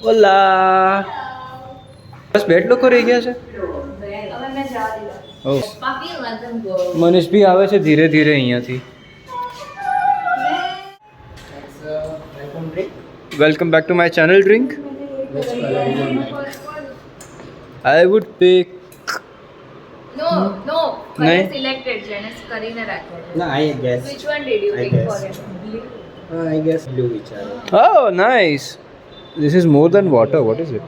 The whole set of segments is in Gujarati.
ઓલા બસ 2 લોકો રહી ગયા છે. ઓહ મનીષ ભી આવે છે ધીરે ધીરે અહીંયાથી. Welcome back to my channel drink. I would pick. No. Nahin? Selected. Janice કરીને રાખ્યો. No, I guess. Which one did you I pick guess. for it? I guess blue which are. Oh, nice. This is more than water. What is it?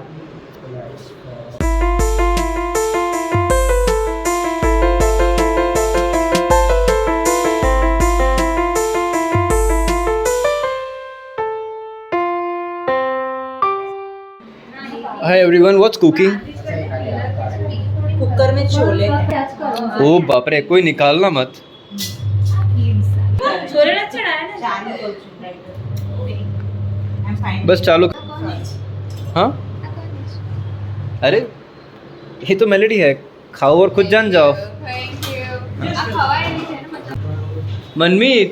Hi everyone, what's cooking? Cooker में छोले Oh बाप रे, कोई निकालना मत. छोले ना चढ़ाया ना. बस चालू. हाँ? अरे ये तो मेलेडी है. खाओ और खुद जान जाओ. Thank you. આ ખવાય નહીં છે ને મતલબ. મનમીત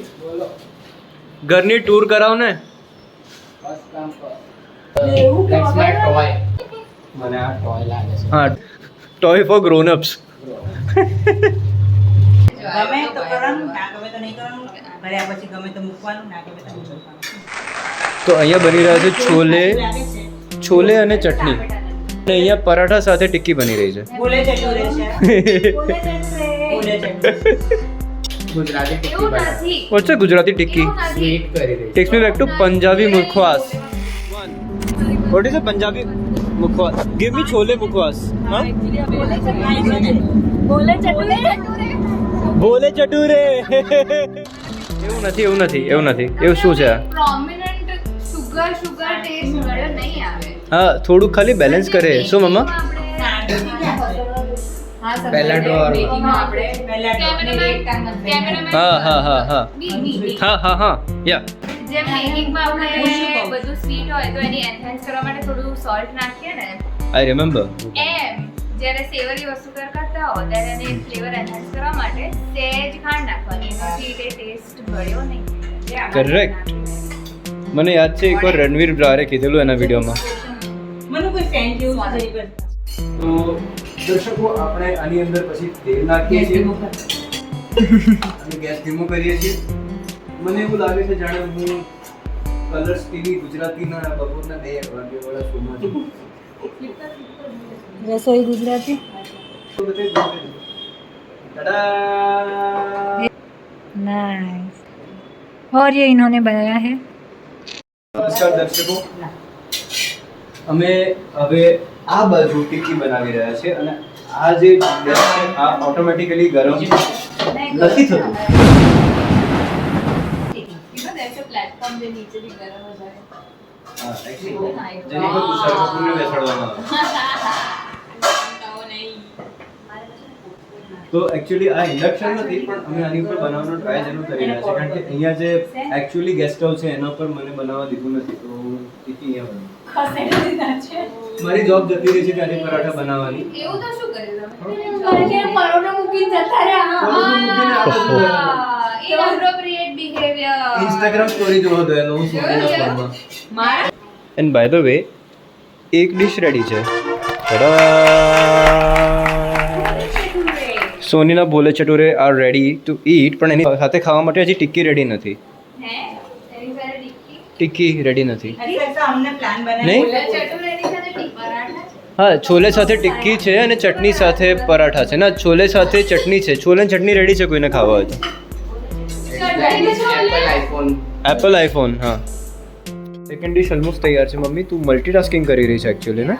ઘરની ટૂર કરાવ ને. That's my toy. મને આ toy લાગે છે. હા ટોય ફોર ગ્રોન અપ્સ. ગમે તો કરવાનું ના ગમે તો નહીં કરવાનું ભર્યા પછી ગમે તો મૂકવાનું ના ગમે તો મૂકવાનું. તો અહીંયા બની રહ્યા છે છોલે લાગે છે છોલે અને ચટણી અને અહીંયા પરાઠા સાથે ટિક્કી બની રહી છે. બોલે ચટુરે છે બોલે ચટુરે ગુજરાતી ટિક્કી એવું બનાવે. નથી. What's a Gujarati tikki? એવું નથી. Sweet કરી રહી. Takes me back to Punjabi mukhwas. What is a Punjabi mukhwas? Give me chole mukhwas. Huh? બોલે ચટુરે. બોલે ચટુરે. એવું નથી એવું શું છે આ? પ્રોમિનન્ટ સુગર ટેસ્ટ મળે નહીં આવે. હા થોડું ખાલી બેલેન્સ કરે. શું મમ્મા? પહેલા ડોર. હા યા જેમ મેકિંગમાં આપણે બધું સ્વીટ હોય તો એની એન્હાન્સ કરવા માટે થોડું સોલ્ટ નાખીએ ને આઈ રિમેમ્બર. એમ જ્યારે સેવરી વસ્તુ કરતા હો ત્યારે એને ફ્લેવર એન્હાન્સ કરવા માટે સહેજ ખાંડ નાખવાની એનાથી તે ટેસ્ટ ભળ્યો નહીં. Correct. મને યાદ છે એકવાર રણવીર બ્રારે કીધેલું એના વિડીયોમાં. મને કોઈ ફ્રેન્ડ જેવું છે નહીં તો દર્શકો આપણે આની અંદર પછી તેલ નાખીએ છીએ અને ગેસ ધીમો કરીએ છીએ. મને એવું લાગે છે જાણે હું કલર્સ ટીવી ગુજરાતીના બપોરના 2 વાગ્યાવાળા શોમાં છું. રસોઈ ગુજરાતી ટાડા! नाइस और ये इन्होंने बनाया है. નમસ્કાર દર્શકો, અમે હવે આ બાજુ ટિક્કી બનાવી રહ્યા છે અને આ જે ગેસ છે આ ઓટોમેટિકલી ગરમ નથી થતું. પ્લેટફોર્મ જે નીચેથી ગરમ જ હોય. હા actually જેની પર તુષાર કપૂરને બેસાડવામાં આવે. તો એકચ્યુઅલી આ ઇન્ડક્શન નથી પણ અમે આની ઉપર બનાવવાનો ટ્રાય જરૂર કરી રહ્યા છે કારણ કે અહીંયા જે એકચ્યુઅલી ગેસ સ્ટવ છે એના પર મને બનાવવા દીધું નથી તો ટિક્કી અહીંયા મારી જોબ જતી રહી છે ત્યાંની પરાઠા બનાવવાની. એવું તો શું કર્યું તમે? परोठा मूकीन जता रे Inappropriate behavior. ઇન્સ્ટાગ્રામ સ્ટોરી જોવા ગયેલો હું સોનીના ફોનમાં. મારા એન્ડ બાય ધ વે એક ડિશ રેડી છે. સોનીના ભોલે ચટુરે આર રેડી ટુ ઈટ પણ એની સાથે ખાવા માટે હજી ટિક્કી રેડી નથી. હે તેની સાથે ટિક્કી ટિક્કી રેડી નથી. તો અમને પ્લાન નહીં? બનાવી બોલે ચટુરેની સાથે ટિક્કી પરાઠા છે. હા છોલે સાથે ટિક્કી છે અને ચટણી સાથે પરાઠા છે. ના છોલે સાથે ચટણી છે. છોલે અને ચટણી રેડી છે કોઈને ખાવા હોય તો. Apple iPhone. એપલ આઈફોન હા. સેકન્ડ ડિશ ઓલમોસ્ટ તૈયાર છે. મમ્મી તું મલ્ટીટાસ્કિંગ કરી રહી છે એકચ્યુઅલી ને.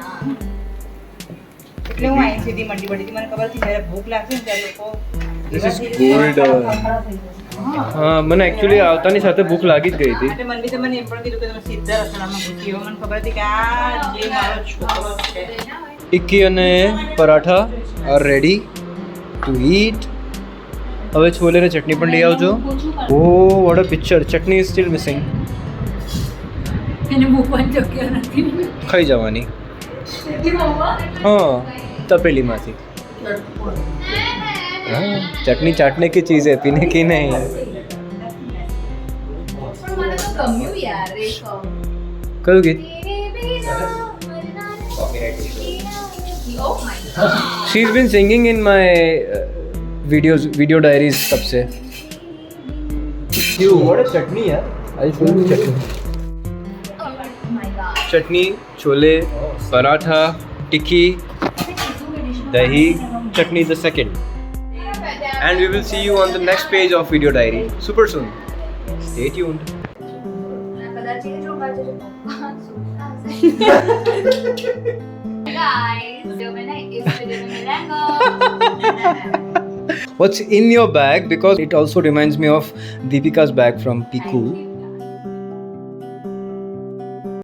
એટલે હું અહીં સીધી મંડી બડી મને ખબર હતી જ્યારે ભૂખ લાગશે ને ત્યારે લોકો This is gold. હા મને એકચ્યુઅલી આવતાની સાથે ભૂખ લાગી જ ગઈ હતી. એટલે મને એમ પણ કીધું કે તમે સીધા રસોડામાં ઘૂસી મને ખબર હતી કે આ જે મારો છોકરો છે ટિક્કી અને paratha are ready to eat. હવે છોલે ને ચટણી પણ લઈ આવજો. Oh what a picture. Chutney is still missing. એને મૂકવાની જગ્યા નથી. ખાઈ જવાની. हाँ तपेलीમાંથી. हाँ चटनी चाटने की चीज़ है पीने की नहीं. પણ મને તો ગમ્યું યાર એ song. કયું ગીત? तेरे बिना Oh my god. She's been singing in my video diaries तब से. You what a chutney यार. I'll show you chutney. Oh my god. Chutney, chole, paratha, tikki, dahi, chutney the second. And we will see you on the next page of video diary super soon. Stay tuned. કદાચ એ જો બાજુ Guys, जो मैंने इस वीडियो में मिलेगा. What's in your bag? Because it also reminds me of Deepika's bag from Piku.